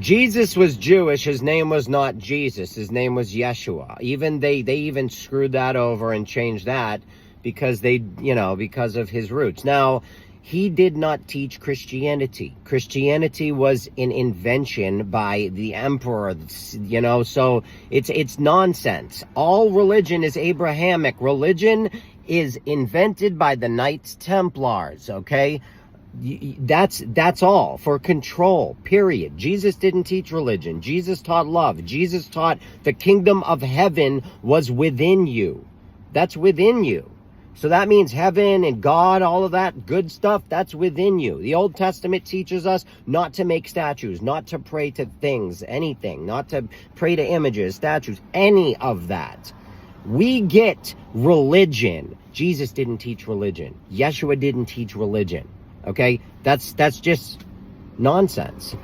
Jesus was Jewish. His name was not Jesus. His name was Yeshua. They even screwed that over and changed that because because of his roots. Now, he did not teach Christianity. Christianity was an invention by the emperor, so it's nonsense. All religion is Abrahamic. Religion is invented by the Knights Templars, okay? That's all, for control, period. Jesus didn't teach religion. Jesus taught love. Jesus taught the kingdom of heaven was within you. That's within you. So that means heaven and God, all of that good stuff, that's within you. The Old Testament teaches us not to make statues, not to pray to things, anything, not to pray to images, statues, any of that. We get religion. Jesus didn't teach religion. Yeshua didn't teach religion. Okay? That's just nonsense.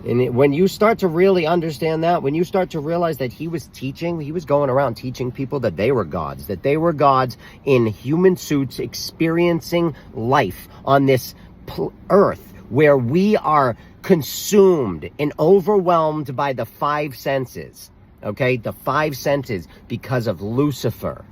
And when you start to really understand that, when you start to realize that he was going around teaching people that they were gods in human suits experiencing life on this earth where we are consumed and overwhelmed by the five senses. Okay? The five senses because of Lucifer.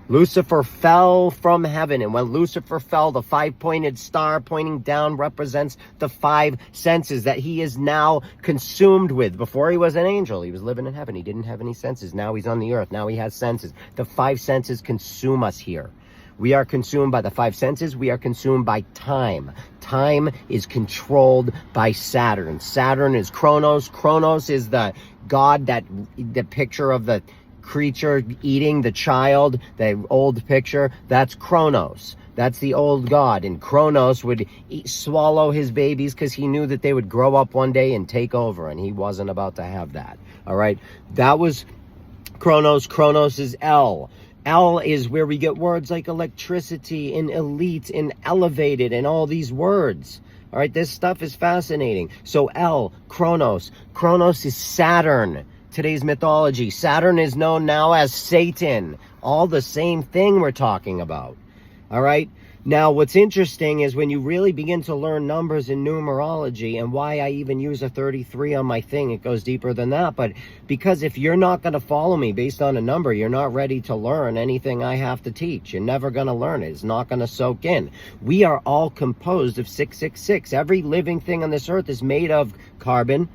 Lucifer fell from heaven, and when Lucifer fell, the five-pointed star pointing down represents the five senses that he is now consumed with. Before he was an angel, he was living in heaven. He didn't have any senses. Now he's on the earth. Now he has senses. The five senses consume us here. We are consumed by the five senses. We are consumed by time. Time is controlled by Saturn. Saturn is Kronos. Kronos is the god the picture of the creature eating the child, the old picture, that's Kronos. That's the old god. And Kronos would swallow his babies because he knew that they would grow up one day and take over, and he wasn't about to have that. All right? That was Kronos. Kronos is El. El is where we get words like electricity and elite and elevated and all these words. All right? This stuff is fascinating. So El, Kronos. Kronos is Saturn. Today's mythology. Saturn is known now as Satan. All the same thing we're talking about. All right? Now, what's interesting is when you really begin to learn numbers in numerology, and why I even use a 33 on my thing, it goes deeper than that. But because if you're not going to follow me based on a number, you're not ready to learn anything I have to teach. You're never going to learn it. It's not going to soak in. We are all composed of 666. Every living thing on this earth is made of carbon,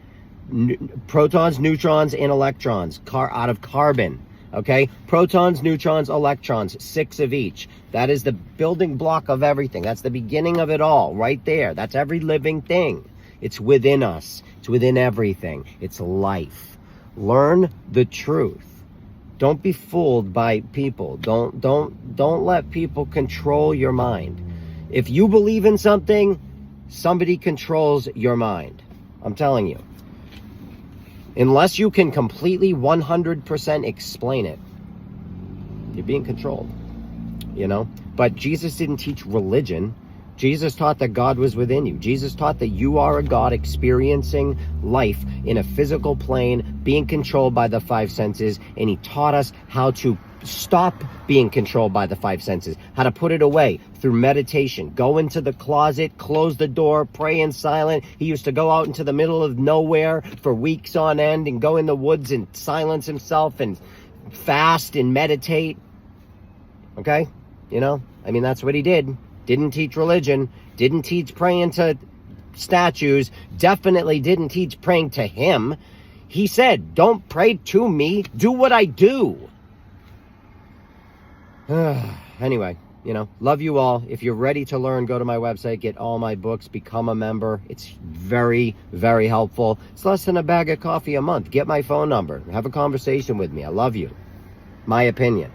protons, neutrons, and electrons out of carbon. Okay? Protons, neutrons, electrons, 6 of each. That is the building block of everything. That's the beginning of it all right there. That's every living thing. It's within us. It's within everything. It's life. Learn the truth. Don't be fooled by people. Don't let people control your mind. If you believe in something, somebody controls your mind. I'm telling you. Unless you can completely 100% explain it, you're being controlled, But Jesus didn't teach religion. Jesus taught that God was within you. Jesus taught that you are a God experiencing life in a physical plane, being controlled by the five senses, and he taught us how to stop being controlled by the five senses, how to put it away through meditation. Go into the closet, close the door, pray in silence. He used to go out into the middle of nowhere for weeks on end and go in the woods and silence himself and fast and meditate. Okay? That's what he did. Didn't teach religion, didn't teach praying to statues, definitely didn't teach praying to him. He said, don't pray to me, do what I do. Anyway, love you all. If you're ready to learn, go to my website, get all my books, become a member. It's very, very helpful. It's less than a bag of coffee a month. Get my phone number. Have a conversation with me. I love you. My opinion.